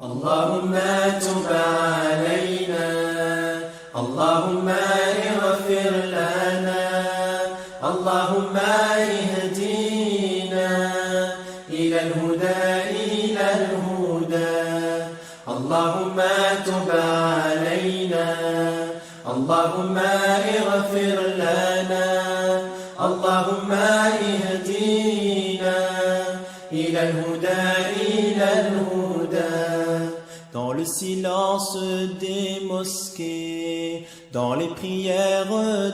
اللهم تب علينا اللهم اغفر لنا اللهم اهدنا إلى الهدى اللهم تب علينا اللهم اغفر لنا اللهم اهدنا إلى الهدى Dans le silence des mosquées, dans les prières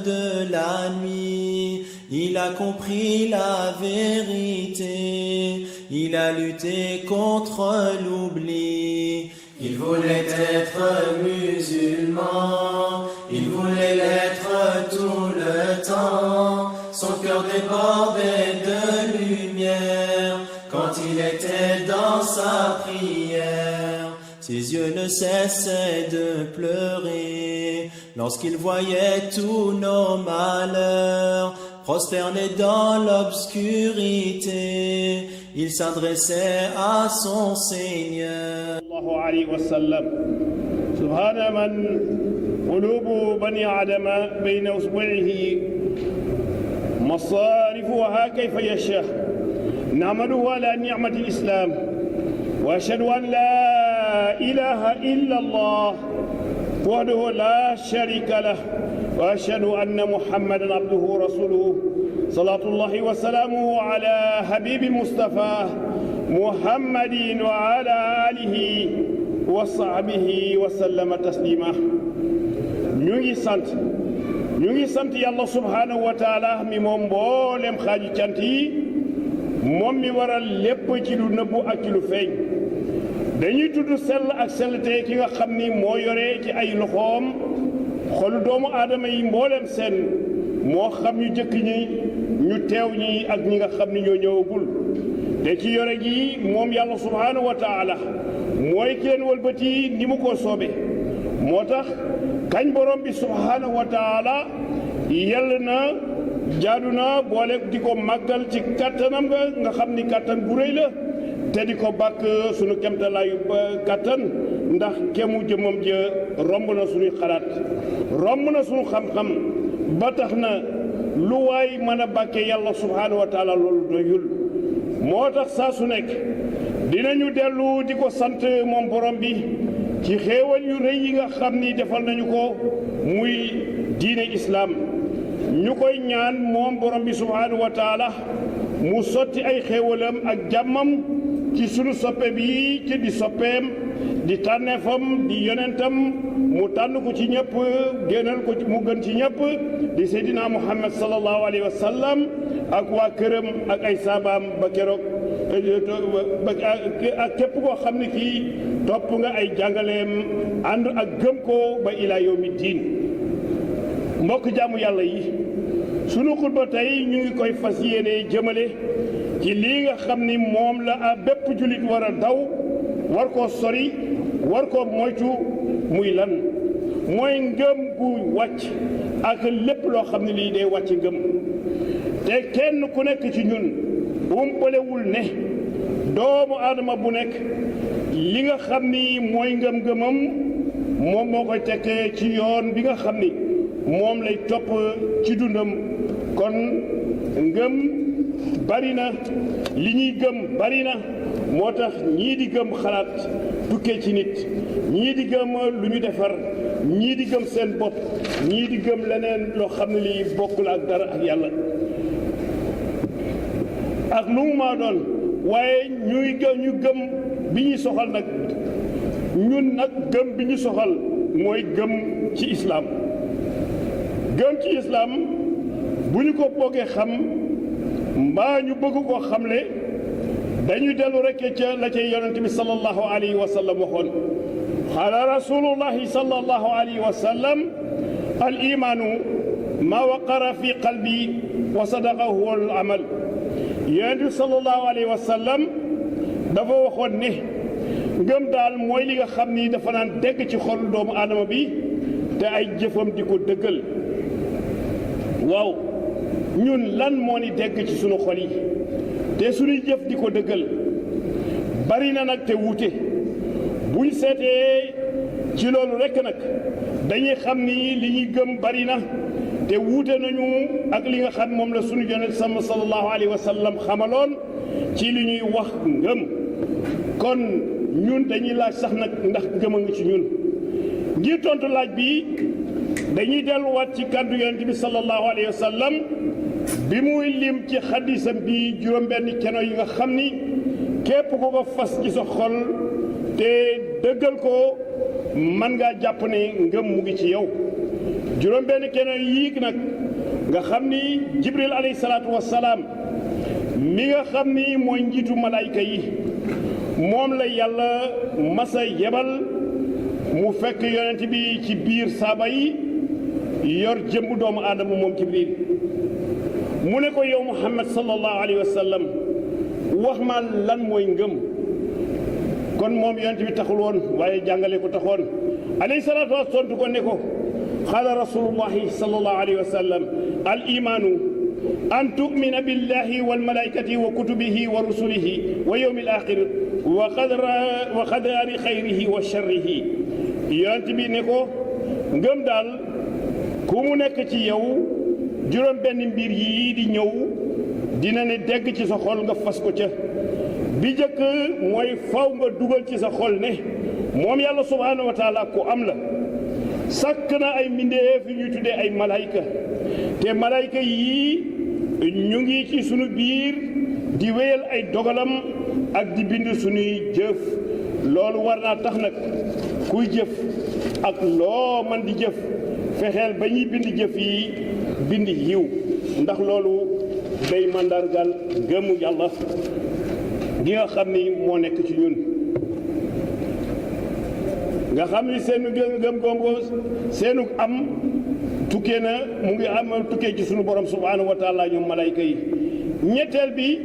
de la nuit, il a compris la vérité, il a lutté contre l'oubli. Il voulait être musulman, il voulait l'être tout le temps. Son cœur débordait de lumière quand il était dans sa prière. Ses yeux ne cessaient de pleurer lorsqu'il voyait tous nos malheurs prosternés dans l'obscurité. Il s'adressait à son Seigneur. Sallallahu alayhi wa sallam. Subhana man qulubu bani adama bayna usbu'ihi مصارفها كيف يشاء نعمده على نعمة الإسلام وأشهد أن لا إله إلا الله وحده لا شريك له وأشهد أن محمدا عبده ورسوله صلاة الله وسلامه على حبيب المصطفى محمد وعلى آله وصحبه وسلم تسليما ñu ngi sant yàlla subhanahu wa taala mi moom mboolem xaaji cant yi moom mi waral lépp ci lu nëbbu ak ci lu feeñ dañuy tudd sell ak sellte ki nga xam ni moo yore ci ay loxoom xolu doomu aadama yi mboolem seen moo xam ñu jëkk ñi ñu teew ñi ak ñi nga xam ni ñoo ñëwagul te ci yore gi moom yàlla subhanahu wa taala mooy ki leen wëlbati ni mu ko soobe moo tax kañ borom bi subhanahu wa taala yell na jaadu na boole di ko màggal ci kattanam nga xam ni kattan bu rëy la te di ko bàkk sunu kemtalaayu kattan ndax kemu jëmam ja romb na sunuy xalaat romb na sunu xam-xam ba tax na lu waay mën a bàkke yàlla subhanahu wa taala loolu doyul moo tax saa su nekk dinañu dellu di ko sant moom borom bi ci xéewal yu rëy yi nga xam ni defal nañu ko muy diine islaam ñu koy ñaan moom borom bi subhanahu wa taala mu sotti ay xéewalam ak jàmmam ci sunu soppe bi ci di soppeem di tànneefam di yonentam mu tànn ko ci ñëpp génnal ko mu gën ci ñëpp di seydina muhammad sallallahu alayhi wa sallam ak waa këram ak ay saabaam ba keroog ak képp koo xam ne kii topp nga ay jàngaleem ànd ak gëm ko ba ilaa yawmi diin mbokk jaamu yàlla yi sunu xutba tey ñu ngi koy fas yéene jëmale ci lii nga xam ni moom la a bépp jullit war a daw war koo sori war koo moytu muy lan mooy ngëm gu wàcc ak lépp loo xam ne lii day wàcc ngëm te kenn ku nekk ci ñun umpalewul ne doomu aadama bu nekk li nga xam ni mooy ngëm-ngëmam moom moo koy tekkee ci yoon bi nga xam ni moom lay topp ci dundam kon ngëm bari na li ñuy gëm bari na moo tax ñii di gëm xalaat tukkee ci nit ñii di gëm lu ñu defar ñii di gëm seen bopp ñii di gëm leneen loo xam ne lii bokkul ak dara ak yàlla ak lu mu maa doon waaye ñu gëm bi ñuy soxal nag ñun nag gëm bi ñu soxal mooy gëm ci islaam gëm ci islaam bu ñu ko boogee xam mbaa ñu bëgg koo xamle dañuy dellu rekk ca la ca yonent bi sallallahu alayhi wa sallam waxoon qaala rasulullahi sallallahu alayhi wa sallam al imaanu ma waqara fi qalbi wa sadaqahu al amal yonent bi sallallahu alayhi wa sallam dafa waxoon ne ngëm daal mooy li nga xam ni dafa naan dégg ci xol doomu aadama bi te ay jëfam di ko dëggal waaw ñun lan moo ni dégg ci sunu xol yi te sunuy jëf di ko dëggal bari na nag te wuute buñ seetee ci loolu rekk nag dañuy xam ni li ñuy gëm bari na te wuute nañu ak li nga xam moom la sunu yonent sallallahu alayhi wa sallam xamaloon ci li ñuy wax ngëm kon ñun dañuy laaj sax nag ndax ngëm a ngi ci ñun ngir tontu laaj bi dañuy delluwaat ci kàddu yonent bi sallallahu alayhi wa sallam bi muy lim ci xadisam bi juróom-benn keno yi nga xam ni képp ku ko fas ci sa xol te dëggal ko man ngaa jàpp ne ngëm mu ngi ci yow juróom-benn keno yii nag nga xam ni Jibril alayhi salaatu wassalaam mi nga xam ni mooy njiitu malaayka yi moom la yàlla masa yebal mu fekk yonent bi ci biir saaba yi yor jëmbu doomu aadama moom Jibril mu ne ko yow Muhammad sallallahu alayhi wa sallam wax ma lan mooy ngëm kon moom yonent bi taxul woon waaye jàngale ko taxoon alayhi salaatu wa tontu ko ne ko qaala rasulullahi sallallahu alayhi wa sallam al imaanu an tu'mina billahi wal malaikati wa kutubihi wa rusulihi wa yawmi al axir wa qadari xayrihi wa sharrihi yonent bi ne ko ngëm daal ku mu nekk ci yow juróom benn mbir yii di ñëw dina ne dégg ci sa xol nga fas ko ca bi njëkk mooy faw nga dugal ci sa xol ne moom yàlla subhaanahu wa taala ku am la sàkk na ay mbindeef yu ñuy tuddee ay malayka te malayka yii ñu ngi ci sunu biir di wéyal ay dogalam ak di bind sunuy jëf loolu war naa tax nag kuy jëf ak loo man di jëf fexeel ba ñuy bind jëf yi bind yiw ndax loolu day mandargal gëmu yàlla gi nga xam ni moo nekk ci ñun nga xam ni seenu gëm gongo seenu am tukkee na mu ngi am tukkee ci sunu borom subhanahu wa taala ñoom malayka yi ñetteel bi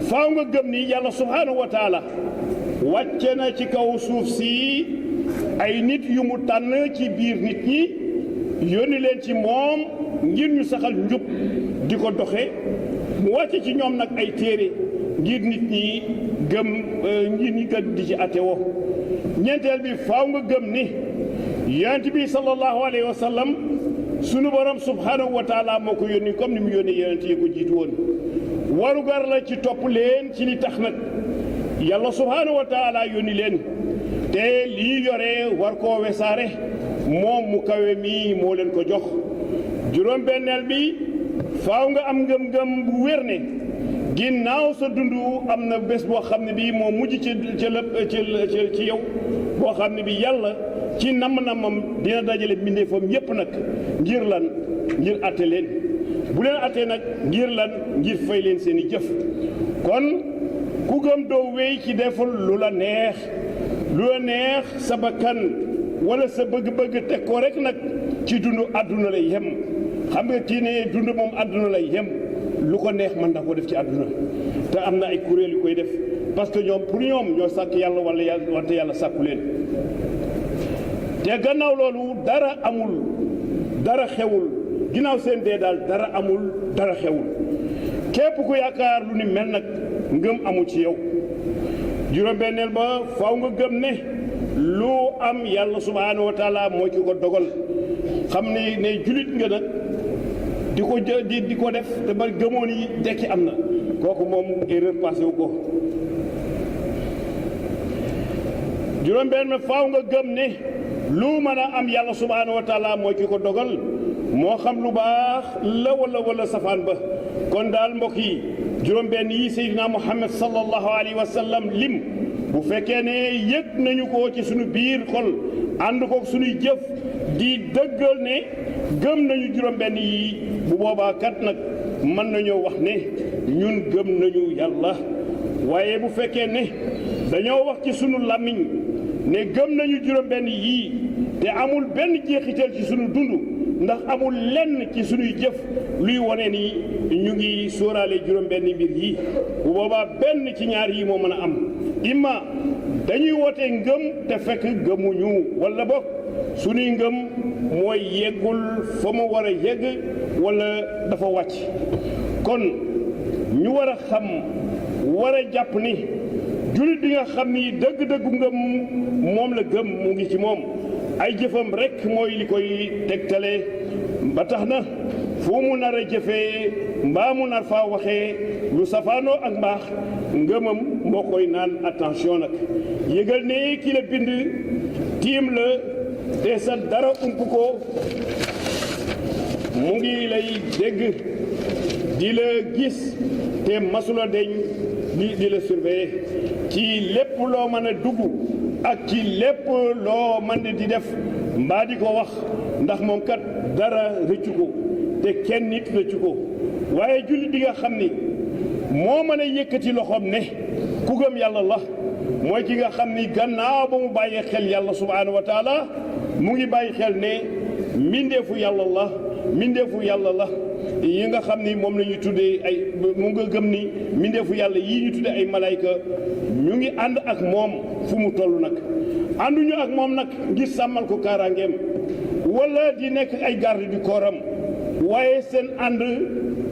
faaw nga gëm ni yàlla subhanahu wa taala wàcce na ci kaw suuf si ay nit yu mu tànn ci biir nit ñi yónni leen ci moom ngir ñu saxal njub di ko doxe mu wàcce ci ñoom nag ay téere ngir nit ñi gëm ngir ñi gën di ci atte wo ñeenteel bi faaw nga gëm ni yonent bi sallallahu alayhi wa sallam sunu borom subhanahu wa taala moo ko yónni comme ni mu yónni yonent yi ko jiitu woon warugar la ci topp leen ci li tax nag yàlla subhanahu wa taala yónni leen te lii yore war koo wesaare moom mu kawe mi moo leen ko jox juróom-benneel bi faaw nga am ngëm-ngëm bu wér ne ginnaaw sa dund am na bés boo xam ne bii moo mujj ci yow boo xam ne bi yàlla ci namm-nammam dina dajale mbindeefam yépp nag ngir lan ngir atte leen bu leen attee nag ngir lan ngir fay leen seeni jëf kon ku gëm doo wéy ci deful lu la neex sa bakkan wala sa bëgg-bëgg teg ko rek nag ci dund àdduna lay yem xam nga kii ne dund moom àdduna lay yem lu ko neex mën na ko def ci àdduna te am na ay kuréel yu koy def parce que ñoom pour ñoom ñoo sàkk yàlla wante yàlla sàkku leen te gannaaw loolu dara amul dara xewul ginnaaw seen dee daal dara amul dara xewul képp ku yaakaar lu ni mel nag ngëm amul ci yow juróom-benneel ba faaw nga gëm ne lu am yàlla subhaanahu wa taala moo ci ko dogal xam ne julit nga nag di ko def te ba gëmoo ni dekki am na kooku moom erreur passé wu ko juróom-benn faaw nga gëm ne lu mën a am yàlla subhaanahu wa taala moo ci ko dogal moo xam lu baax la wala safaan ba kon daal mbokk yi juróom-benn yi Seydina Muhammad sallallahu alayhi wa sallam lim bu fekkee ne yëg nañu ko ci suñu biir xol ànd ko suñuy jëf di dëggal ne gëm nañu juróom-benn yi bu boobaa kat nag mën nañoo wax ne ñun gëm nañu yàlla waaye bu fekkee ne dañoo wax ci sunu làmmiñ ne gëm nañu juróom-benn yii te amul benn jeexital ci sunu dund ndax amul lenn ci sunuy jëf luy wane ni ñu ngi sóoraale juróom-benn mbir yi bu boobaa benn ci ñaar yi moo mën a am imma dañuy woote ngëm te fekk gëmuñu wala bokk sunuy ngëm mooy yeggul fa mu war a yegg wala dafa wàcc kon ñu war a xam war a jàpp ni julit bi nga xam ni dëgg-dëggu ngëm moom la gëm mu ngi ci moom ay jëfam rek mooy li koy tegtale ba tax na fu mu nar a jëfee mbaa mu nar faa waxee lu safaanoo ak mbaax ngëmam moo koy naan attention nag yëgal ne ki la bind tiim la te sa dara ump ko mu ngi lay dégg di la gis te masula deñ di la surveiller ci lépp loo mën a dugg ak ci lépp loo mën di def mbaa di ko wax ndax moom kat dara rëccu ko te kenn nit rëccu ko waaye jullit bi nga xam ni moo mën a yëkkati loxoom ne ku gëm yàlla la mooy ki nga xam ni gannaaw ba mu bàyyee xel yàlla subhaanahu wa taala mu ngi bàyyi xel ne mbindeefu yàlla la yi nga xam ni moom la ñuy tuddee ay mu nga gëm ni mbindeefu yàlla yii ñu tuddee ay malayka ñu ngi ànd ak moom fu mu toll nag ànduñu ak moom nag ngir sàmmal ko kaaraangeem wala di nekk ay garde du corps am waaye seen ànd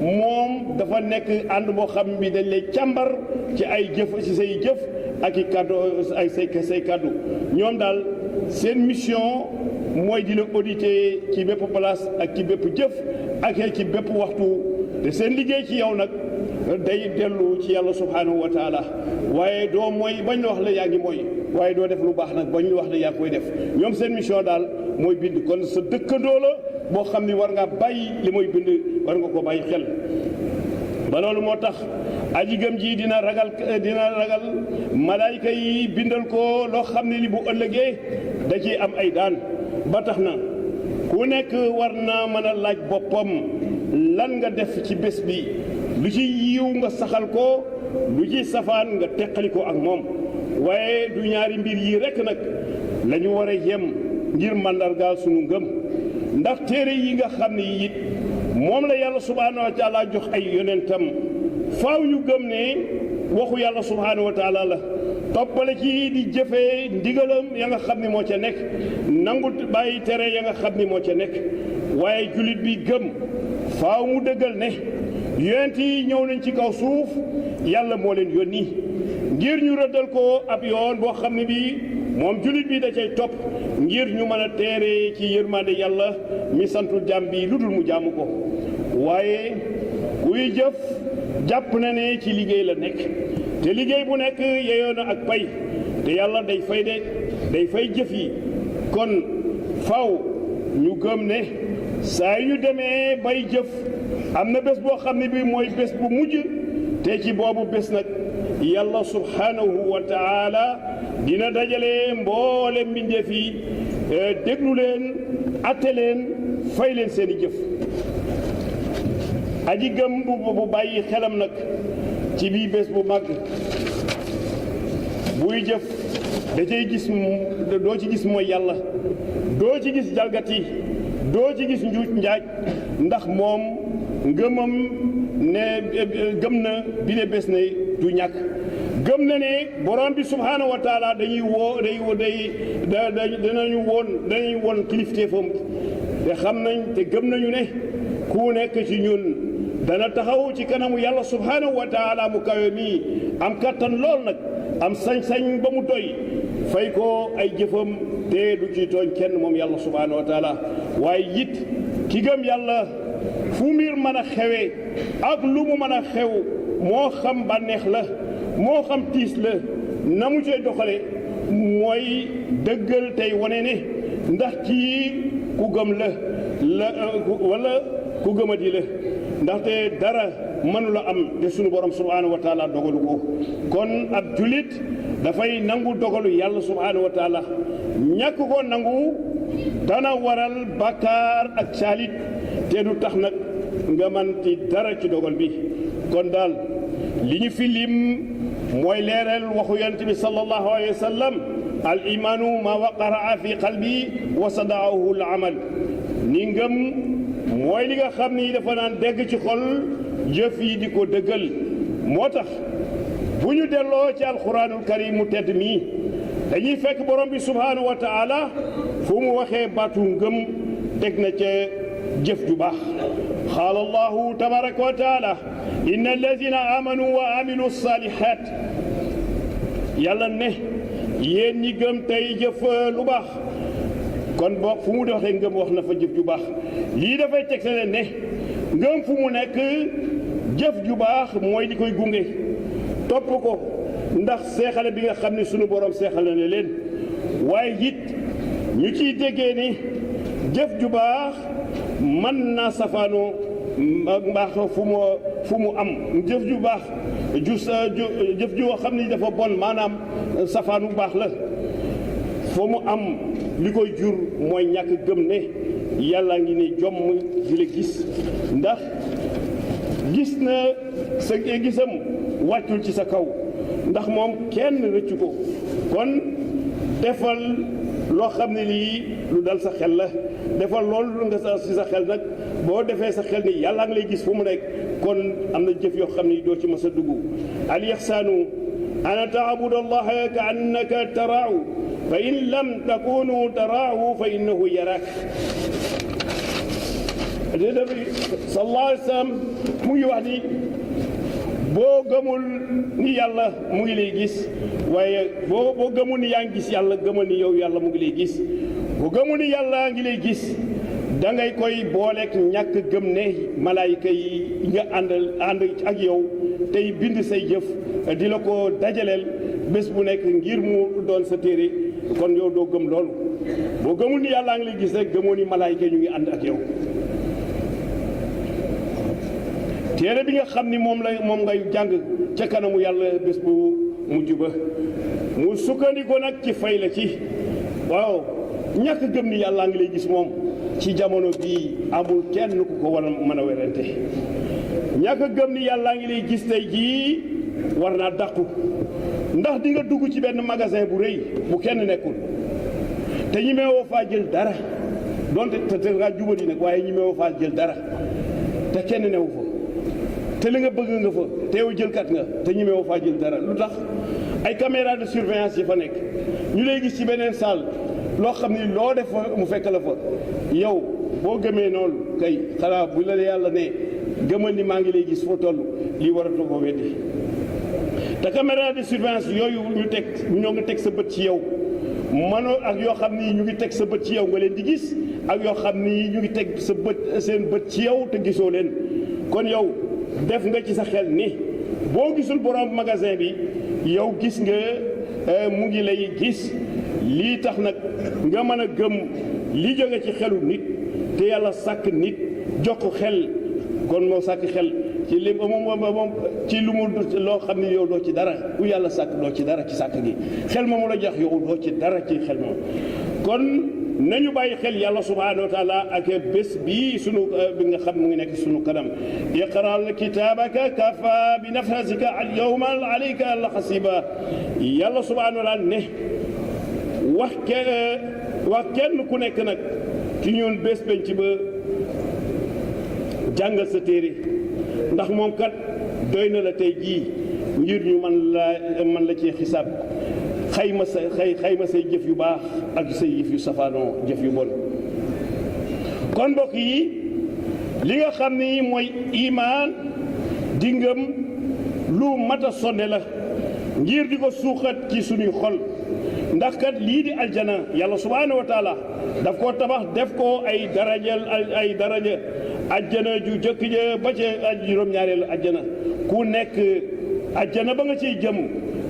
moom dafa nekk ànd boo xam bi dañ lay càmbar ci ay jëf ci say jëf ak i kàddu ay say kàddu ñoom daal seen mission mooy di la auditer ci bépp place ak ci bépp jëf ak ci bépp waxtu te seen liggéey ci yow nag day dellu ci yàlla subhanahu wa taala waaye doo mooy bañ la wax la yaa ngi mooy waaye doo def lu baax nag bañ la wax la yaa koy def ñoom seen mission daal mooy bind kon sa dëkkandoo la boo xam ni war nga bàyyi li mooy bind war nga ko bàyyi xel ba loolu moo tax aji gëm ji dina ragal malaayika yi bindal ko loo xam ne li bu ëllëgee da ciy am ay daan ba tax na ku nekk war na mën a laaj boppam lan nga def ci bés bi lu ci yiw nga saxal ko lu ci safaan nga teqali ko ak moom waaye du ñaari mbir yi rekk nag la ñu war a yem ngir màndargaal sunu ngëm ndax téere yi nga xam ne it moom la yàlla subhaanahu wa taala jox ay yonentam faaw ñu gëm ne waxu yàlla subhaanahu wa taala la toppale ci di jëfee ndigalam ya nga xam ni moo ca nekk nangu bàyyi tere ya nga xam ni moo ca nekk waaye jullit bi gëm faaw mu dëggal ne yonent yi ñëw nañ ci kaw suuf yàlla moo leen yónni ngir ñu rëddal ko ab yoon boo xam ne bii moom jullit bi da cay topp ngir ñu mën a teere ci yërmande yàlla mi santul jàmm bi lu dul mu jàmm ko waaye kuy jëf jàpp na ne ci liggéey la nekk te liggéey bu nekk yeyoo na ak pay te yàlla day fay jëf yi kon faw ñu gëm ne saa yu demee bay jëf am na bés boo xam ne bi mooy bés bu mujj te ci boobu bés nag yàlla subhanahu wa taala dina dajale mboole mbindeef yi déglu leen atte leen fay leen seeni jëf aji gëm bu bàyyi xelam nag ci bii bés bu mag buy jëf da cay gis doo ci gis mooy yàlla doo ci gis jalgati doo ci gis njuuj njaaj ndax moom ngëmam ne gëm na bi ne bés ne du ñàkk gëm na ne borom bi subhaanahu wa taala dañuy woon kilifteefam te xam nañ te gëm nañu ne ku nekk ci ñun dana taxaw ci kanamu yàlla subhaanahu wa taala mu kawe mii am kattan lool nag am sañ-sañ ba mu doy fay ko ay jëfam te du ci tooñ kenn moom yàlla subhaanahu wa taala waaye it ki gëm yàlla fu mbir mën a xewee ak lu mu mën a xew moo xam bànneex la moo xam tiis la na mu cay doxale mooy dëggal tey wane ne ndax kii ku gëm la wala ku gëmadi la ndaxte dara mënula am te sunu borom subhaanahu wa taala dogalu ko kon ab julit dafay nangu dogalu yàlla subhaanahu wa taala ñàkk ko nangu dana waral bàkkaar ak saalit te du tax nag nga man ci dara ci dogal bi kon daal li ñu fi lim mooy leeral waxu yonent bi sallallahu alayhi wa sallam al imaanu ma waqara fi qalbi wa sadaahu al amal ni ngëm mooy li nga xam ni dafa naan dégg ci xol jëf yi di ko dëggal moo tax bu ñu delloo ci alquranul karim mu tedd mii dañuy fekk borom bi subhaanahu wa taala fu mu waxee baatu ngëm teg na ca jëf ju baax qaala allahu tabaraka wa taala inna allazina amanu wa amilu salihat yàlla ne yéen ñi gëm tey jëf lu baax kon boog fu mu doxee ngëm wax na fa jëf ju baax lii dafay tegtale ne ngëm fu mu nekk jëf ju baax mooy li koy gunge topp ko ndax seexale bi nga xam ne sunu borom seexale na leen waaye it ñu ciy déggee ni jëf ju baax mën naa safaanoo ak mbaax fu mu am jëf ju baax jëf ju xam ne dafa bon maanaam safaanu baax la foo mu am li koy jur mooy ñàkk gëm ne yàlla ngi ne jomm di la gis ndax gis na sa gisam wàccul ci sa kaw ndax moom kenn rëccu ko kon defal loo xam ne lii lu dal sa xel la defal loolu nga sa si sa xel nag boo defee sa xel ni yàlla ngi lay gis fu mu nekk kon am na jëf yoo xam ne doo ci mës a dugg al ihsaanu an taabuda allaha ka annaka taraahu fa in lam takunu taraahu fa innahu yaraak sallallahu alayhi wa sallam mu ngi wax ni boo gëmul ni yàlla mu ngi lay gis waaye boo gëmul ni yaa ngi gis yàlla gëmal ni yow yàlla mu ngi lay gis boo gëmul ni yàlla ngi lay gis da ngay koy booleeg ñàkk gëm ne malaayika yi nga ànd ak yow tey bind say jëf di la ko dajaleel bés bu nekk ngir mu doon sa téere kon yow doo gëm loolu boo gëmul ni yàlla ngi lay gis rek gëmoo ni malaayika ñu ngi ànd ak yow téere bi nga xam ni moom ngay jàng ca kanamu yàlla bés bu mujj ba mu sukkandiku nag ci fay la ci waaw ñàkk gëm ni yàlla ngi lay gis moom ci jamono bii amul kenn ku ko war a mën a werante ñàkk gëm ni yàlla ngi lay gis tey jii war naa dàqu ndax di nga dugg ci benn magasin bu rëy bu kenn nekkul te ñi meewoo faa jël dara donte te nga jubali nag waaye ñi meewoo faa jël dara te kenn newu fa te li nga bëgg nga fa te yow jëlkat nga te ñi meewoo faa jël dara lu tax ay caméra de surveillance yi fa nekk ñu lay gis ci beneen salle loo xam ni loo def mu fekk la fa yow boo gëmee noonu kay xanaa bu la yàlla ne gëmal ni maa ngi lay gis foo toll lii waratoo ko weddi te caméra de surveillance yooyu ñoo ngi teg sa bët ci yow mënoo ak yoo xam ni ñu ngi teg sa bët ci yow nga leen di gis ak yoo xam ni ñu ngi teg seen bët ci yow te gisoo leen kon yow def nga ci sa xel ni boo gisul borom magasin bi yow gis nga mu ngi lay gis lii tax nag nga mën a gëm li jóge ci xelu nit te yàlla sàkk nit jox ko xel kon moo sàkk xel ci li moom ci lu mu loo xam ne yow doo ci dara ku yàlla sàkk doo ci dara ci sàkk gi xel moomu la jox yow doo ci dara ci xel moom kon nañu bàyyi xel yàlla subhanahu wa taala ak bés bii sunu bi nga xam mu ngi nekk sunu kanam iqra kitaabaka kafa bi nafsika al yawma alayka al hasiba yàlla subhanahu wa taala ne wax kenn ku nekk nag ci ñun bés penc ba jàngal sa téere ndax moom kat doy na la tey jii ngir ñu man la ci xisaab xayma say jëf yu baax ak say jëf yu safaanoo jëf yu bon kon mbokk yi li nga xam ni mooy imaan di ngëm lu mat a sonne la ngir di ko suuxat ci suñuy xol ndax kat lii di aljana yàlla subhaanahu wa taala daf koo tabax def ko ay daraja ajjana ju jëkk ja ba ca juróom-ñaareelu ajjana ku nekk ajjana ba nga ciy jëm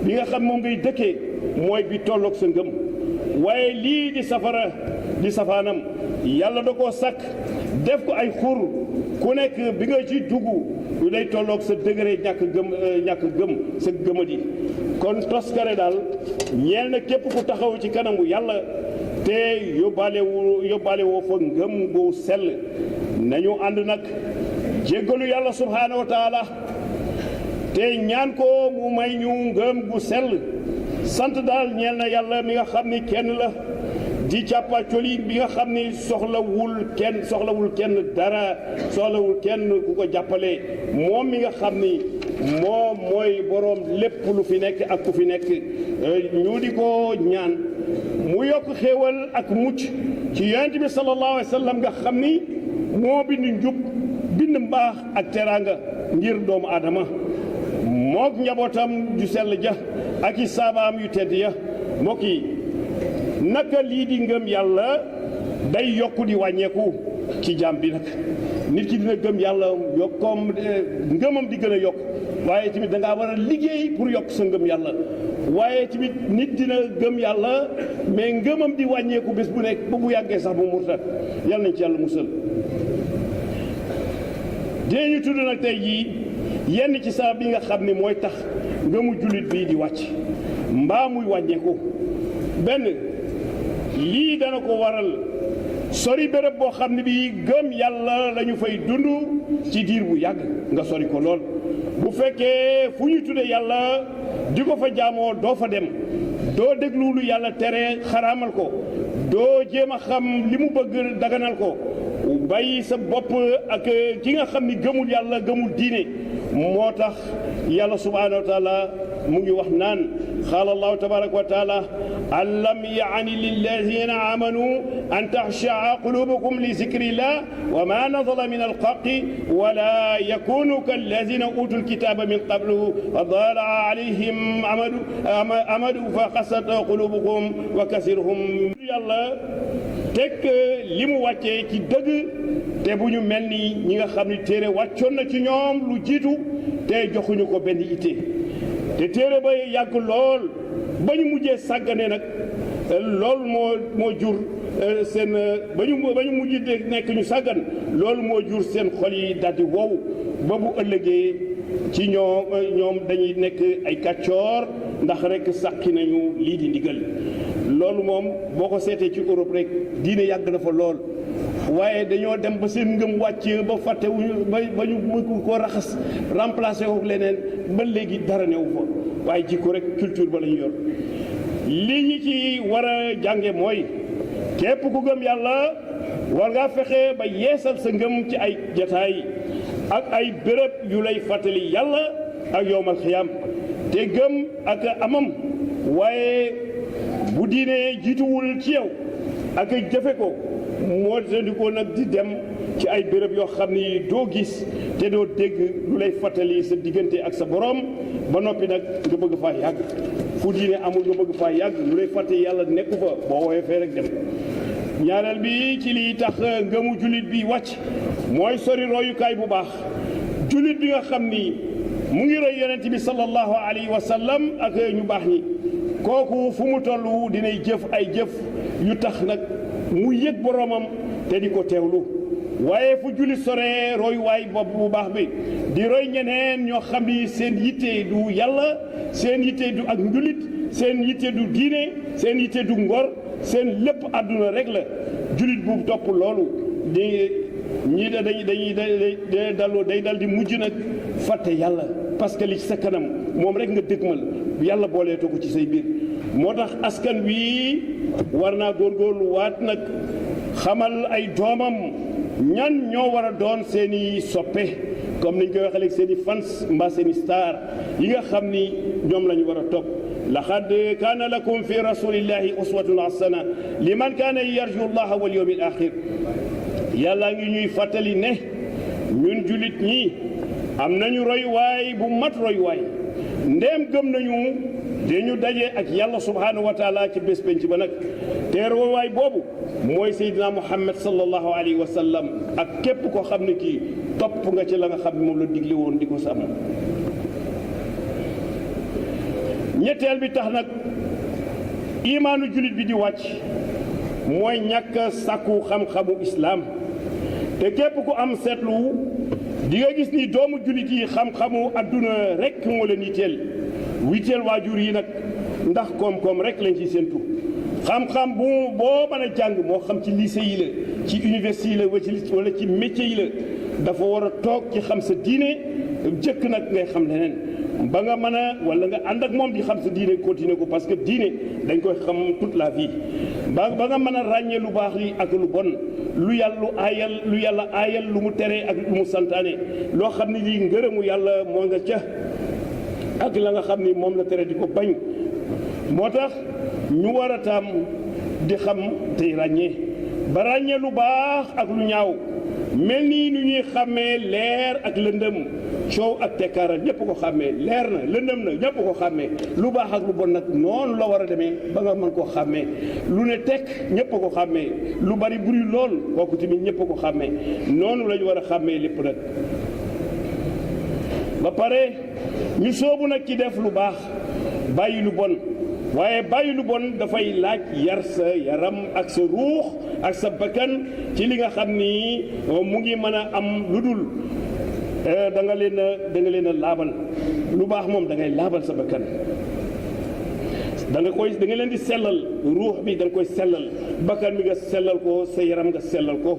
bi nga xam moom ngay dëkkee mooy bi tolloog sa ngëm waaye lii di safara di safaanam yàlla da koo sakk def ko ay xur ku nekk bi nga ci dugg lu day tolloog sa degré ñàkk gëm sa gëmadi kon toskare daal ñeel na képp ku taxaw ci kanamu yàlla te yóbbaale woo fa ngëm gu sell nañu ànd nag jéggalu yàlla subhaanahu wa taala te ñaan ko mu may ñu ngëm gu sell sant daal ñeel na yàlla mi nga xam ni kenn la di càppacoli bi nga xam ni soxlawul kenn dara soxlawul kenn ku ko jàppale moom mi nga xam ni moom mooy boroom lépp lu fi nekk ak ku fi nekk ñu di ko ñaan mu yokk xéewal ak mucc ci yonent bi sallallahu alayhi wa sallam nga xam ni moo bind njub bind mbaax ak teraanga ngir doomu aadama mook njabootam ju sell ja ak i saabaam yu tedd ya. mbokk yi naka lii di ngëm yàlla day yokku di wàññeeku ci jaam bi nag nit ki dina gëm yàlla yokkoom ngëmam di gën a yokk waaye tamit da ngaa war a liggéey pour yokk sa ngëm yàlla waaye tamit nit dina gëm yàlla mais ngëmam di wàññeeku bés bu nekk ba bu yàggee sax mu murtat yàlla nañ ci yàlla musal. dinañu tudd nag tey jii yenn ci sabab yi nga xam ne mooy tax ngëmu jullit bii di wàcc mbaa muy wàññeeku. benn lii dana ko waral sori béréb boo xam ne bii gëm yàlla la ñu fay dund ci diir bu yàgg nga sori ko lool. bu fekkee fu ñu tudde yàlla di ko fa jaamoo doo fa dem doo déglu lu yàlla tere xaraamal ko doo jéem a xam li mu bëgg daganal ko bàyyi sa bopp ak ki nga xam ni gëmul yàlla gëmul diine moo tax yàlla subhaanahu wa taala mu ngi wax naan qaala allahu tabaraka wa taala alam yaani lilladina amanu an taxshaa qulubukum li zikrillah wa ma nazala min alxaqi wala yakunu kalladina utu lkitaba min qablu fa dala alayhim amadu fa qasat qulubukum wa kasiruhum yàlla teg li mu wàccee ci dëgg te bu ñu mel ni ñi nga xam ni téere wàccoon na ci ñoom lu jiitu te joxuñu ko benn itte te téere ba yàgg lool ba ñu mujjee sàggane nag loolu moo jur seen ba ñu mujj nekk ñu sàggan loolu moo jur seen xol yi daldi wow ba bu ëllëgee ci ñoom dañuy nekk ay kàccoor ndax rek sàkki nañu lii di ndigal loolu moom boo ko seetee ci Europe rek diine yàgg na fa lool waaye dañoo dem ba seen ngëm wàcc ba fàtte wuñu ba ñu mëgg ko raxas remplacer ko leneen ba léegi dara newu fa waaye jikko rek culture ba la ñu yor li ñi ci war a jànge mooy képp ku gëm yàlla war ngaa fexe ba yeesal sa ngëm ci ay jataay ak ay béréb yu lay fàttali yàlla ak yowmal xiyaam te gëm ak amam waaye bu diine jiituwul ci yow ak jëfe ko moo tandikoo nag di dem ci ay béréb yoo xam ni doo gis te doo dégg lu lay fàttali sa diggante ak sa borom ba noppi nag nga bëgg faa yàgg fu diine amul nga bëgg faa yàgg lu lay fàttali yàlla nekku fa boo woowee fee rek dem. ñaareel bi ci liy tax ngëmu jullit bi wàcc mooy sori royukaay bu baax jullit bi nga xam ni mu ngi roy yonent bi sallallahu alayhi wa sallam ak ñu baax ñi kooku fu mu toll dinay jëf ay jëf yu tax nag mu yëg boromam te di ko teewlu waaye fu jullit soree royuwaay bopp bu baax bi di roy ñeneen ñoo xam ni seen yitte du yàlla seen yitte du ak njulit seen yitte du diine seen yitte du ngor seen lépp àdduna rek la jullit bu topp loolu di ñii da dañuy day dal di mujj nag fàtte yàlla parce que li ci sa kanam moom rek nga dëgmal yàlla booleetoo ko ci say biir moo tax askan wi war naa góorgóorlu waat nag xamal ay doomam ñan ñoo war a doon seeni soppe comme niñ koy waxee léegi seeni fans mbaa seeni star yi nga xam ni ñoom la ñu war a topp laqad kaana lakum fi rasulillahi uswatun hasana liman kaana yarju allaha wal yawmil axir yàlla ngi ñuy fàttali ne ñun jullit ñi am nañu royuwaay bu mat royuwaay ndéem gëm nañu dañu daje ak yàlla subhanahu wa taala ci bés penc ba nag te royuwaay boobu mooy Seydina Muhammad sallallahu alayhi wa sallam ak képp koo xam ne kii topp nga ci la nga xam ne moom la digle woon di ko sàmm. ñetteel bi tax nag imaanu jullit bi di wàcc mooy ñàkk sàkku xam-xamu islaam te képp ku am seetlu di nga gis ni doomu jullit yi xam-xamu adduna rek moo leen yitteel waajur yi nag ndax koom-koom rek lañ ci séentu xam-xam boo mën a jàng moo xam ci lycée yi la ci université yi la wala ci métier yi la dafa war a toog ci xam sa diine jëkk nag ngay xam leneen ba nga mën a wala nga ànd ak moom di xam sa diine continuer ko parce que diine dañ koy xam toute la vie ba nga mën a ràññee lu baax li ak lu bon lu yàlla aayal lu mu tere ak lu mu santaane loo xam ne lii ngërëmu yàlla moo nga ca ak la nga xam ni moom la tere di ko bañ moo tax ñu war a taam di xam tey ràññee ba ràññee lu baax ak lu ñaaw mel nii nu ñuy xàmmee leer ak lëndëm coow ak tekkaaral ñëpp ko xàmmee leer na lëndëm na ñëpp ko xàmmee lu baax ak lu bon nag noonu la war a demee ba nga mën koo xàmmee lu ne tekk ñëpp ko xàmmee lu bari buri lool kooku tamit ñëpp ko xàmmee noonu la ñu war a xàmmee lépp nag ba pare ñu soobu nag ci def lu baax bàyyi lu bon waaye bàyyi lu bon dafay laaj yar sa yaram ak sa ruux ak sa bakkan ci li nga xam ni mu ngi mën a am lu dul da nga leen a laabal lu baax moom da ngay laabal sa bakkan da nga leen di sellal ruux bi da nga koy sellal bakkan bi nga sellal ko sa yaram nga sellal ko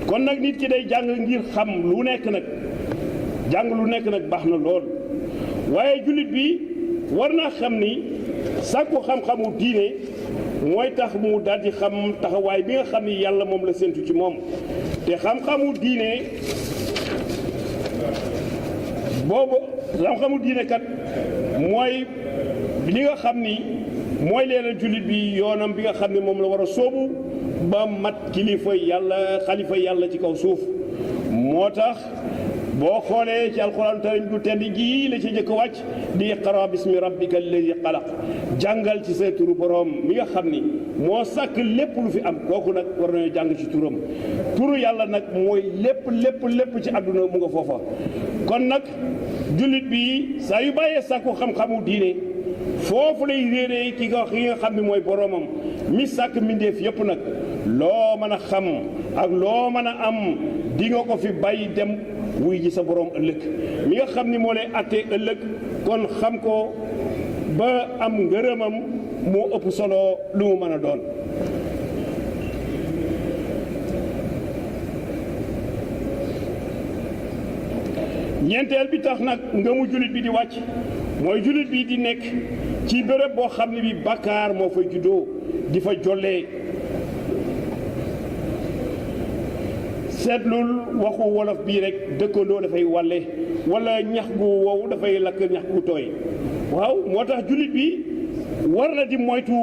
kon nag nit ki day jàng ngir xam lu nekk nag jàng lu nekk nag baax na lool waaye jullit bi war naa xam ni sàkku xam-xamu diine mooy tax mu daal di xam taxawaay bi nga xam ni yàlla moom la séntu ci moom te xam-xamu diine boobu xam-xamu diine kat mooy li nga xam ni mooy leeral jullit bi yoonam bi nga xam ne moom la war a sóobu ba mat kilifa yàlla xalifa yàlla ci kaw suuf moo tax boo xoolee ci alxuraan karim du tedd gi la ci njëkk wàcc di iqra bismi rabbika alladi xalaq jàngal ci sa turu boroom mi nga xam ni moo sàkk lépp lu fi am kooku nag war nañu jàng ci turam turu yàlla nag mooy lépp ci àdduna mu nga foofa kon nag jullit bi saa yu bàyyee sàkku xam-xamu diine foofu lay réeree ki nga xam ni mooy boroomam mi sàkk mbindeef yépp nag loo mën a xam ak loo mën a am di nga ko fi bàyyi dem wuy ji sa boroom ëllëg mi nga xam ni moo lay àttee ëllëg kon xam ko ba am ngërëmam moo ëpp solo lu mu mën a doon ñeenteel bi tax nag ngëmu jullit bi di wàcc mooy jullit bi di nekk ci béréb boo xam ne bi bàkkaar moo fay juddoo di fa jollee seetlul waxu wolof bii rek dëkkandoo dafay wàlle wala ñax gu wow dafay lakk ñax gu tooy waaw moo tax jullit bi war na di moytu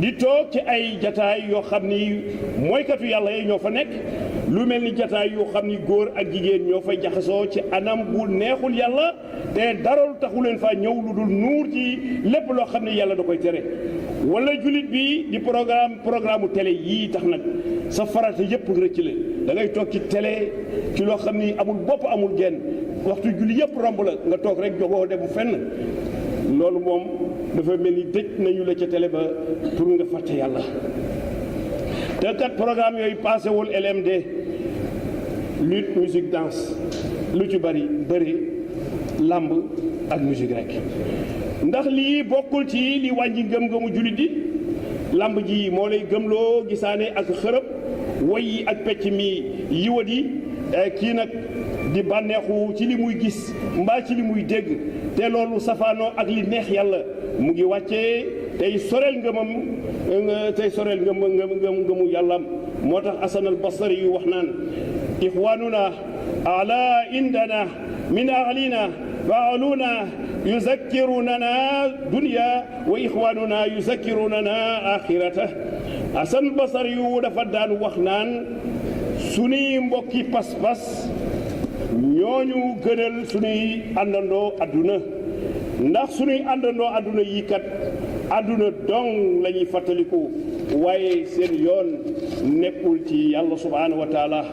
di toog ci ay jataay yoo xam ni mooykatu yàlla yi ñoo fa nekk lu mel ni jataay yoo xam ni góor ak jigéen ñoo fay jaxasoo ci anam bu neexul yàlla te dara lu taxu leen faa ñëw lu dul nuur ci lépp loo xam ne yàlla da koy tere wala jullit bi di programme télé yii tax nag sa farata yëpp rëcc la da ngay toog ci télé ci loo xam ni amul bopp amul genn waxtu julli yëpp romb la nga toog rek jogoo dem fenn loolu moom dafa mel ni dëj nañu la ca télé ba pour nga fàtte yàlla te kat programme yooyu passé wul LMD lutte musique danse lu ci bari bëri làmb ak musique rek ndax lii bokkul ci li wàññi gëm-gëmu jullit yi làmb ji moo lay gëmloo gisaane ak xërëb woy yi ak pecc mi yiwat yi kii nag di bànneexu ci li muy gis mbaa ci li muy dégg te loolu safaanoo ak li neex yàlla mu ngi wàccee tey soreel ngëmu yàllam moo tax Hasan al Basri yu wax naan ixwaanuna ala indana min ahlina wa aluna yuzakkirunana dunya wa ixwaanuna yuzakkirunana axirata Hasan al Basri yu dafa daan wax naan sunuy mbokki pas-pas ñooñu gënal sunuy àndandoo adduna ndax sunuy àndandoo adduna yi kat adduna dong la ñuy fàttaliku waaye seen yoon nekkul ci yàlla subhaanahu wa taala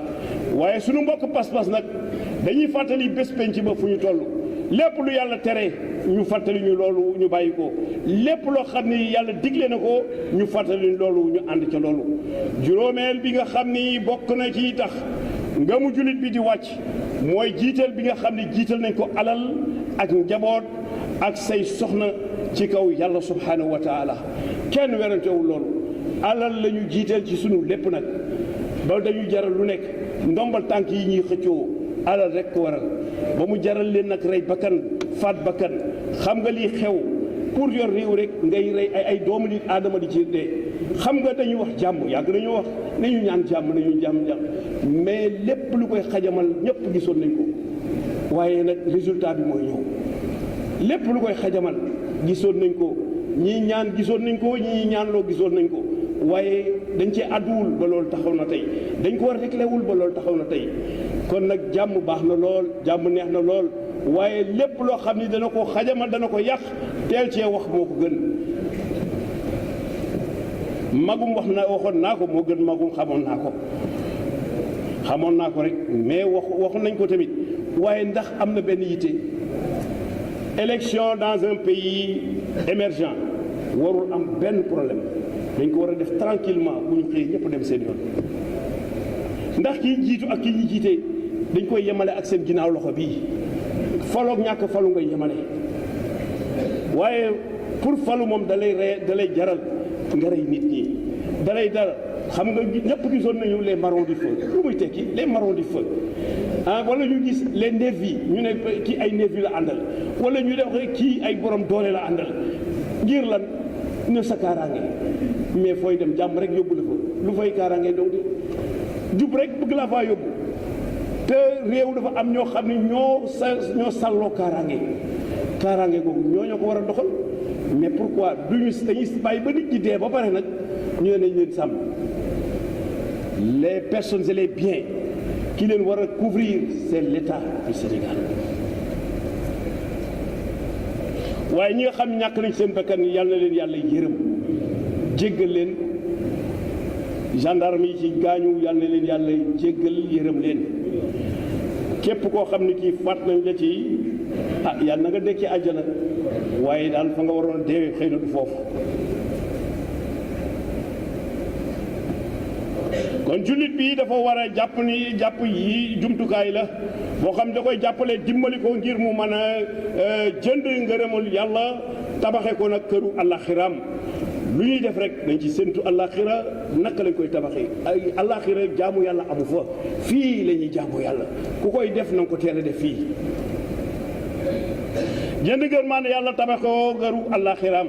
waaye sunu mbokk pas-pas nag dañuy fàttali bés penc ba fu ñu toll lépp lu yàlla tere ñu fàttali ñu loolu ñu bàyyi ko lépp loo xam ni yàlla digle na ko ñu fàttali loolu ñu ànd ca loolu juróomeel bi nga xam ni bokk na ci tax ngëmu jullit bi di wàcc mooy jiital bi nga xam ne jiital nañ ko alal ak njaboot ak say soxna ci kaw yàlla subhaanahu wa taala kenn werantewul loolu alal la ñu jiital ci sunu lépp nag ba dañu jaral lu nekk ndombal tànk yi ñuy xëccoo alal rek ko waral ba mu jaral leen nag rey bakkan faat bakkan xam nga lii xew pour yor réew rek ngay rey ay doomu nit aadama di ci dee xam nga dañuy wax jàmm yàgg nañu wax nañu ñaan jàmm nañu jàmm mais lépp lu koy xajamal ñëpp gisoon nañ ko waaye nag résultat bi mooy ñëw lépp lu koy xajamal gisoon nañ ko ñii ñaan gisoon nañ ko ñii ñaanloo gisoon nañ ko waaye dañ cee àdduwul ba loolu taxaw na tey dañ ko war a réglewul ba loolu taxaw na tey kon nag jàmm baax na lool jàmm neex na lool waaye lépp loo xam ni dana ko xajamal dana ko yàq teel cee wax moo ko gën magum waxoon naa ko moo gën magum xamoon naa ko rek mais waxu nañ ko tamit waaye ndax am na benn yitte élection dans un pays émergent warul am benn problème dañ ko war a def tranquillement bu ñu xëyee ñëpp dem seen yoon ndax kii jiitu ak kii ñi jiite dañ koy yemale ak seen ginnaaw loxo bii faloog ñàkk falu ngay yemale waaye pour falu moom dalay jaral nga rey nit ñi dalay dara xam nga ñëpp gisoon nañu les marrons du feu lu muy tekki les marrons du feu wala ñu gis les nervis ñu ne kii ay nervis la àndal wala ñu def kii ay borom doole la àndal ngir lan ne sa kaaraange mais fooy dem jàmm rek yóbbu la fa lu fay kaaraange donc jub rek bëgg la faa yóbbu te réew dafa am ñoo xam ne ñoo sàlloo kaaraange googu ñoo ko war a doxal mais pourquoi dañuy bàyyi ba nit ñi dee ba pare nag ñu ne nañ leen sàmm les personnes et les biens qui leen war a couvrir c'est l'État du Sénégal waaye ñi nga xam ne ñàkk nañ seen bakkan yàlla na leen yàlla yërëm jéggal leen gendarme yi ci gaañu yàlla na leen yàlla jéggal yërëm leen képp koo xam ne kii faat nañ la ci yàlla na nga dekki àjjana waaye daal fa nga waroon deewee xëy na du foofu kon jullit bi dafa war a jàpp yi jumtukaay la boo xam da koy jàppale dimbali ko ngir mu mën a jënd ngërëmul yàlla tabaxe ko nag këru àllaxiraam lu ñuy def rek dañ ci séntu àllaxira naka lañ koy tabaxee ay àllaxira jaamu yàlla amu fa fii la ñuy jaamu yàlla ku koy def na nga ko teel a def fii jënd ngërmaande yàlla tabaxe ko këru àllaxiraam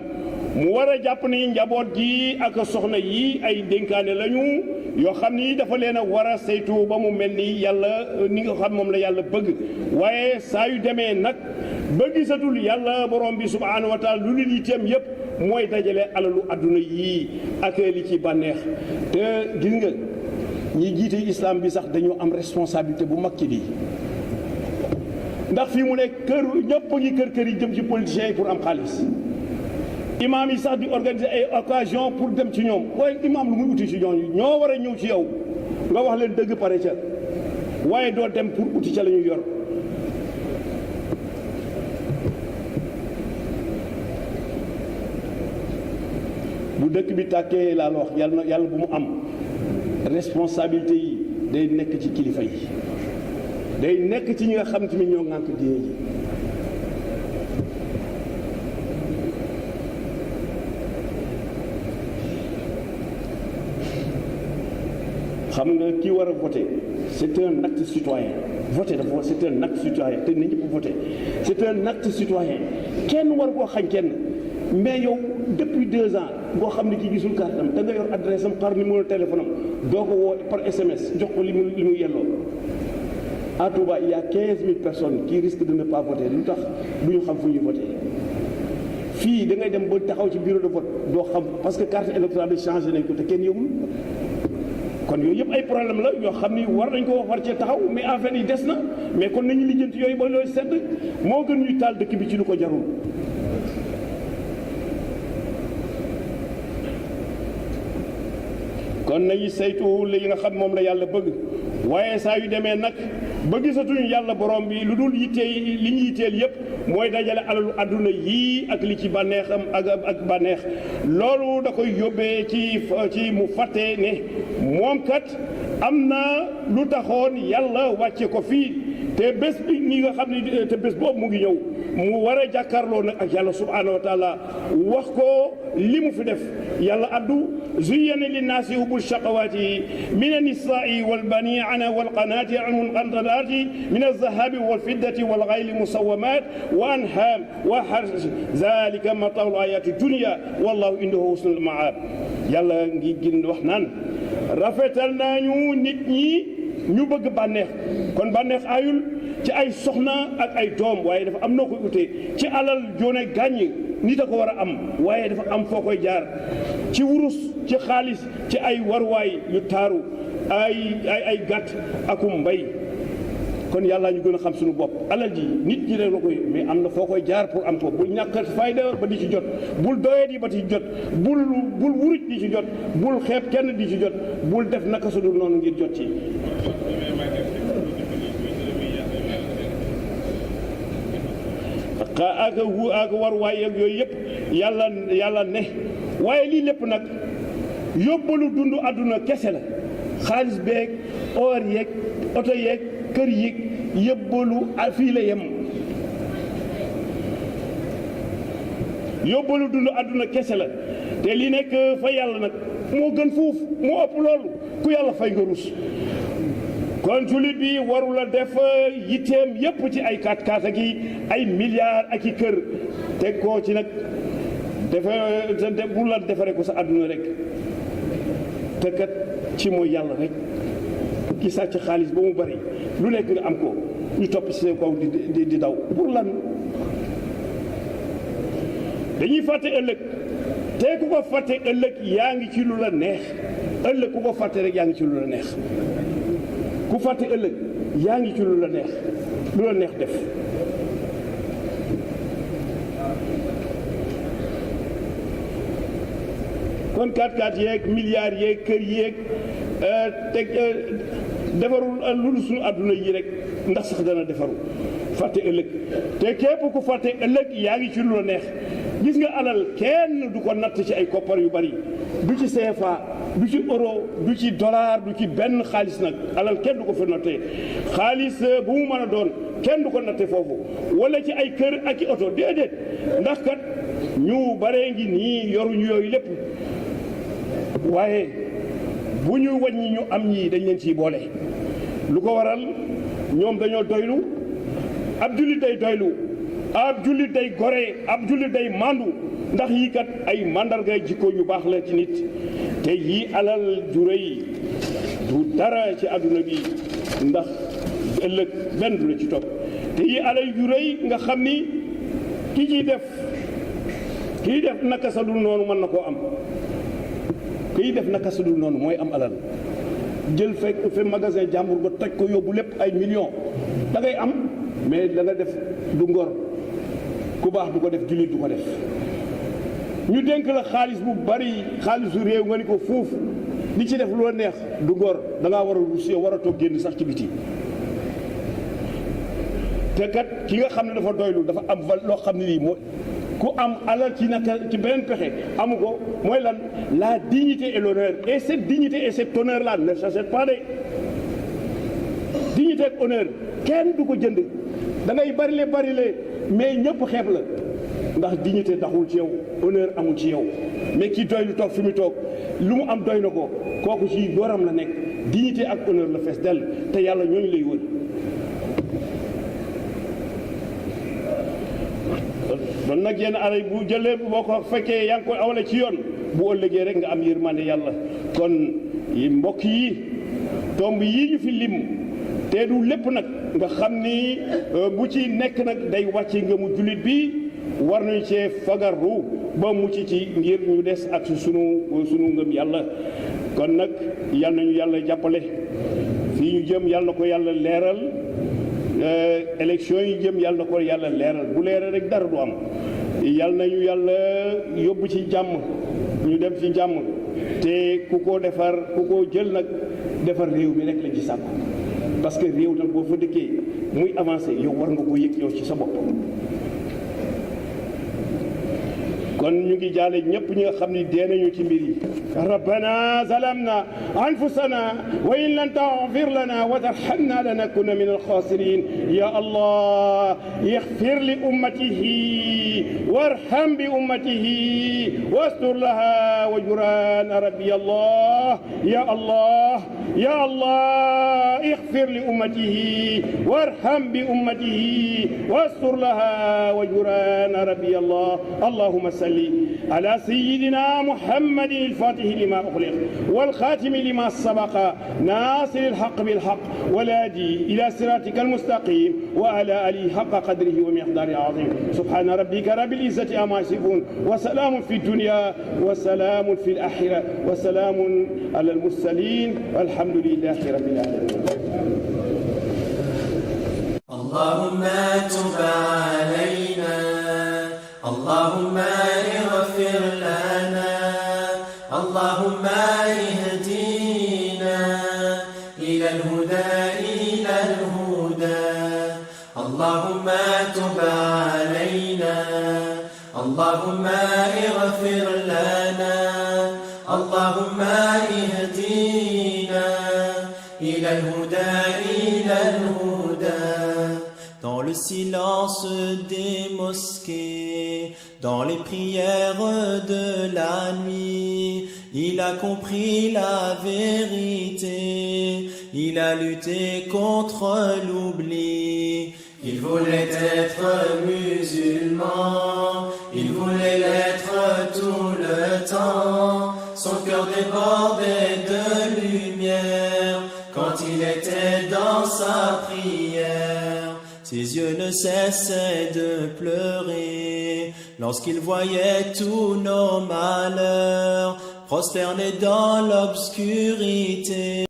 mu war a jàpp ni njaboot gi ak soxna yi ay dénkaane lañu yoo xam ni dafa leen a war a saytu ba mu mel ni yàlla ni nga xam moom la yàlla bëgg waaye saa yu demee nag ba gisatul yàlla borom bi subhaanahu wa taala lu nit yitteem yépp mooy dajale alalu adduna yii ak li ci bànneex te gis nga ñi jiite islam bi sax dañoo am responsabilité bu mag ci lii ndax fii mu ne kër ñëpp ngi kër yi jëm ci politiciens yi pour am xaalis imaam yi sax di organiser ay occasion pour dem ci ñoom waaye imaam lu muy uti ci ñooñu ñoo war a ñëw ci yow nga wax leen dëgg pare ca waaye doo dem pour uti ca la ñu yor bu dëkk bi tàkkee laa la wax yàlla bu mu am responsabilité yi day nekk ci kilifa yi day nekk ci ñi nga xam tamit ñoo ŋànk diine ji xam nga kii war a voter c'est un acte citoyen voter dafa c'est un acte citoyen te nañu ko voter c'est un acte citoyen kenn war koo xañ kenn mais yow depuis 2 ans boo xam ne kii gisul carte am da nga yor adresse am par numéro téléphone am doo ko woo par SMS jox ko li mu yelloo à Touba il y a 15 000 personnes qui risquent de ne pas voter lu tax du ñu xam fu ñuy voter fii da ngay dem ba taxaw ci bureau de vote doo xam parce que carte électorale bi changé nañ ko te kenn yëgul kon yooyu yëpp ay problème la yoo xam ni war nañ ko war cee taxaw mais affaire yi des na mais kon nañu lijjanti yooyu ba looy sedd moo gën ñuy taal dëkk bi ci lu ko jarul kon nañu saytu li nga xam moom la yàlla bëgg waaye saa yu demee nag ba gisatuñu yàlla borom bi lu dul yittee li ñu yitteel yépp mooy dajale alalu àdduna yii ak li ci bànneexam ak bànneex loolu da koy yóbbee ci mu fàtte ne moom kat am na lu taxoon yàlla wàcce ko fii te bés bi ñi nga xam ne te bés boobu mu ngi ñëw mu war a jàkkaarloo nag ak yàlla subhaanahu wa taala wax ko li mu fi def yàlla addu zuyyina linnaasi hubbu shaqawaati min annisaai walbaniina walqanaati almunqantarati min alzahabi walfiddati walxayli musawamaat wa anhaam wa xars zalika mataau ayaati dunia wallahu indahu husnul maab yàlla ngi gën wax naan rafetal nañu nit ñi ñu bëgg bànneex kon bànneex ayul ci ay soxna ak ay doom waaye dafa am noo koy utee ci alal joone gàññ nit a ko war a am waaye dafa am foo koy jaar ci wurus ci xaalis ci ay warwaay yu taaru ay gàtt akum mbay kon yàlla ñu gën a xam suñu bopp. alal ji nit ñi rek la koy mais am na foo koy jaar pour am ko bul ñàkk fayda ba di ci jot bul doyet yi ba di ci jot bul wuruj di ci jot bul xeeb kenn di ci jot bul def naka su dul noonu ngir jot ci. ak war waay ak yooyu yëpp yàlla ne waaye lii lépp nag yóbbalu dund àdduna kese la xaalis beeg or yeeg oto yeeg kër yeeg yóbbalu fii la yem yóbbalu dund àdduna kese la te li nekk fa yàlla nag moo gën fuuf moo ëpp loolu ku yàlla fay nga rus kon jullit bi warula def yitteem yépp ci ay kat-kat ak ay milliards ak i kër teg koo ci nag bu la defaree ko sa àdduna rek te kat ci mooy yàlla rek ki sàcc xaalis ba mu bari lu nekk nga am ko ñu topp ci seen kaw di daw pour lan dañuy fàtte ëllëg te ku ko fàtte ëllëg yaa ngi ci lu la neex ëllëg ku ko fàtte rek yaa ngi ci lu la neex ku fàtte ëllëg yaa ngi ci lu la neex def kon 4x4 yeeg milliards yeeg kër yeeg teg defarul lu suñu àdduna yi rek ndax sax dana defaru fàtte ëllëg te képp ku fàtte ëllëg yaa ngi ci lu la neex gis nga alal kenn du ko natt ci ay koppar yu bari du ci CFA du ci euro du ci dollar du ci benn xaalis nag alal kenn du ko fa nattee xaalis bu mu mën a doon kenn du ko natte foofu wala ci ay kër ak i oto déedéet ndax kat ñu baree ngi nii yoruñu yooyu lépp waaye bu ñu wàññi ñu am ñii dañ leen ciy boole lu ko waral ñoom dañoo doylu ab jullit day doylu ab jullit day gore ab jullit day mandu ndax yii kat ay mandargay jikko yu baax la ci nit te yii alal ju rëy du dara ci àdduna bi ndax ëllëg benn du la ci topp te yii alal ju rëy nga xam ni kii def naka sa dul noonu mën na koo am kiy def naka sa dul noonu mooy am alal jël fekk magasin jàmbur ba toj ko yóbbu lépp ay millions da ngay am mais da nga def du ngor ku baax du ko def jullit du ko def ñu dénk la xaalis bu bari xaalisu réew nga ni ko foofu di ci def lu la neex du ngor da ngaa war a ruus war a toog génn sax ci biti te kat ki nga xam ne dafa doylu dafa am loo xam ne nii mooy ku am alal ci naka ci beneen pexe amu ko mooy lan la dignité et l'honneur et cette dignité et cet honneur là ne s'achète pas de dignité ak honneur kenn du ko jënd da ngay bari le mais ñëpp xeeb la ndax dignité taxul ci yow honneur amul ci yow mais ki doy lu toog fi mu toog lu mu am doy na ko kooku ci dooram la nekk dignité ak honneur la fees dell te yàlla ñooñu lay wër don nag yenn alal bu jëlee boo ko fekkee yaa ngi koy awale ci yoon bu ëllëgee rek nga am yërmande yàlla kon mbokk yi tomb yii ñu fi lim te du lépp nag nga xam ni bu ci nekk nag day wàcc ngëmu jullit bi war nañu cee fagarru ba mucc ci ngir ñu des ak sunu ngëm yàlla kon nag yal nañu yàlla jàppale fii ñu jëm yàlla na ko yàlla leeral élection yi jëm yàlla na ko yàlla leeral bu leeral rek dara du am yal nañu yàlla yóbbu ci jàmm ñu dem ci jàmm te ku ko defar ku ko jël nag defar réew mi rek lañ ci sàkku parce que réew nag boo fa dëkkee muy avancé yow war nga ko yëg yow ci sa bopp kon ñu ngi jaale ñëpp ñi nga xam ni dee nañu ci mbir yi rabbana zalamna anfusana wa in lam taghfir lana wa tarhamna lanakuna min alkhasirin ya allah ighfir li ummatihi warham bi ummatihi wastur laha wajurana rabbi allah ya allah ya allah ighfir li ummatihi warham bi ummatihi wastur laha wajurana rabbi allah allahumma على سيدنا محمد الفاتح لما أغلق والخاتم لما سبق ناصر الحق بالحق والهادي إلى صراطك المستقيم وعلى آله حق قدره ومقداره العظيم سبحان ربك رب العزة عما يصفون وسلام في الدنيا وسلام في الآخرة وسلام على المرسلين والحمد لله رب العالمين اللهم تب علينا اللهم اغفر لنا اللهم اهدنا إلى الهدى اللهم تب علينا اللهم اغفر لنا اللهم اهدنا إلى الهدى Dans le silence des mosquées, dans les prières de la nuit, il a compris la vérité, il a lutté contre l'oubli. Il voulait être musulman, il voulait l'être tout le temps. Son cœur débordait de lumière quand il était dans sa prière. Ses yeux ne cessaient de pleurer lorsqu'il voyait tous nos malheurs prosternés dans l'obscurité.